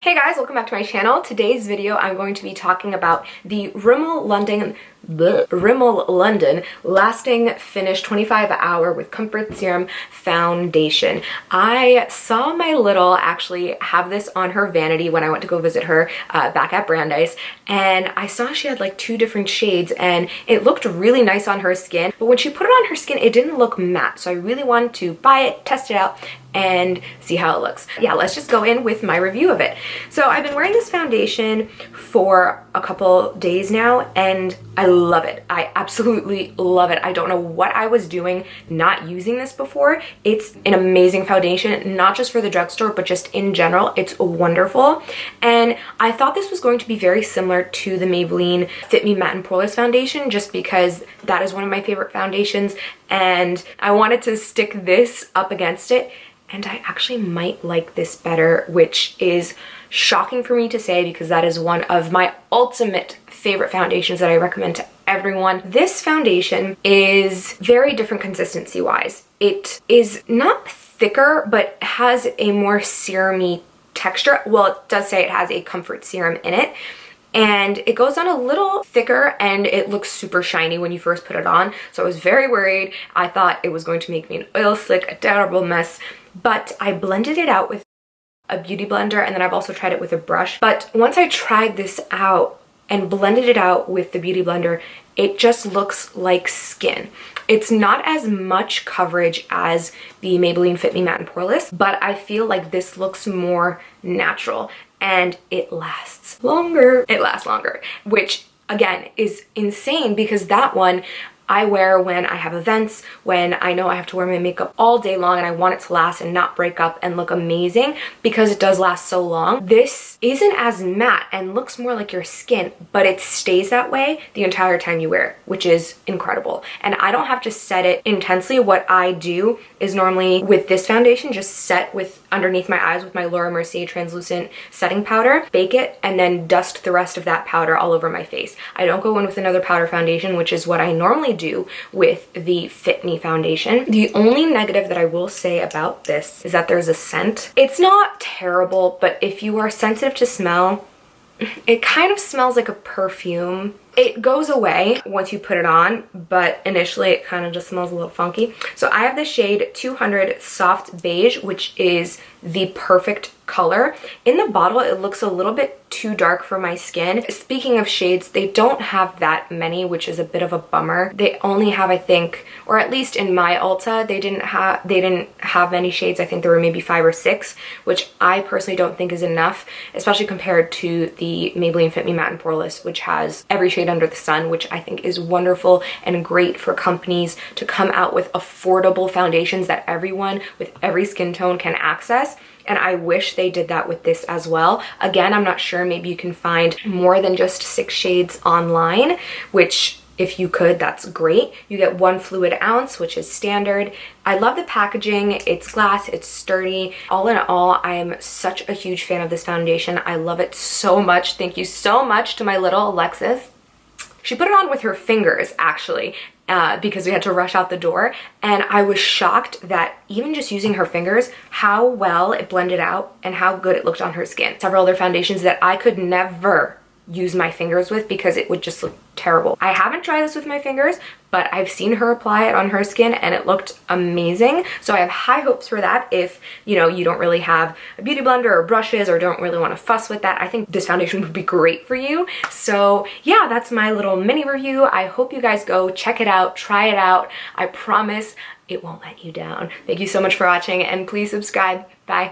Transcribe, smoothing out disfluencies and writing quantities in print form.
Hey guys, welcome back to my channel. Today's video I'm going to be talking about the Rimmel London Lasting Finish 25-Hour with Comfort Serum Foundation. I saw my little actually have this on her vanity when I went to go visit her back at Brandeis, and I saw she had like 2 different shades and it looked really nice on her skin, but when she put it on her skin it didn't look matte, so I really wanted to buy it, test it out, and see how it looks. Yeah, let's just go in with my review of it. So I've been wearing this foundation for a couple days now and I love it. I absolutely love it. I don't know what I was doing not using this before. It's an amazing foundation, not just for the drugstore, but just in general. It's wonderful. And I thought this was going to be very similar to the Maybelline Fit Me Matte and Poreless foundation, just because that is one of my favorite foundations and I wanted to stick this up against it. And I actually might like this better, which is shocking for me to say because that is one of my ultimate favorite foundations that I recommend to everyone. This foundation is very different consistency wise. It is not thicker, but has a more serum-y texture. Well, it does say it has a comfort serum in it. And it goes on a little thicker and it looks super shiny when you first put it on. So I was very worried. I thought it was going to make me an oil slick, a terrible mess. But I blended it out with a beauty blender, and then I've also tried it with a brush. But once I tried this out and blended it out with the beauty blender, it just looks like skin. It's not as much coverage as the Maybelline Fit Me Matte and Poreless, but I feel like this looks more natural and it lasts longer. It lasts longer, which again is insane because that one I wear when I have events, when I know I have to wear my makeup all day long and I want it to last and not break up and look amazing because it does last so long. This isn't as matte and looks more like your skin, but it stays that way the entire time you wear it, which is incredible. And I don't have to set it intensely. What I do is normally with this foundation, just set with underneath my eyes with my Laura Mercier translucent setting powder, bake it, and then dust the rest of that powder all over my face. I don't go in with another powder foundation, which is what I normally do with the Fit Me foundation. The only negative that I will say about this is that there's a scent. It's not terrible, but if you are sensitive to smell, it kind of smells like a perfume. It goes away once you put it on, but initially it kind of just smells a little funky. So I have the shade 200 Soft Beige, which is the perfect color. In the bottle, it looks a little bit too dark for my skin. Speaking of shades, they don't have that many, which is a bit of a bummer. They only have, I think, or at least in my Ulta, they didn't have many shades. I think there were maybe 5 or 6, which I personally don't think is enough, especially compared to the Maybelline Fit Me Matte and Poreless, which has every shade under the sun, which I think is wonderful and great for companies to come out with affordable foundations that everyone with every skin tone can access. And I wish they did that with this as well. Again, I'm not sure, maybe you can find more than just 6 shades online, which if you could, that's great. You get 1 fluid ounce, which is standard. I love the packaging. It's glass, it's sturdy. All in all, I am such a huge fan of this foundation. I love it so much. Thank you so much to my little Alexis. She put it on with her fingers, actually, because we had to rush out the door. And I was shocked that even just using her fingers, how well it blended out and how good it looked on her skin. Several other foundations that I could never use my fingers with because it would just look terrible. I haven't tried this with my fingers, but I've seen her apply it on her skin and it looked amazing. So I have high hopes for that if, you know, you don't really have a beauty blender or brushes or don't really want to fuss with that. I think this foundation would be great for you. So yeah, that's my little mini review. I hope you guys go check it out, try it out. I promise it won't let you down. Thank you so much for watching and please subscribe. Bye.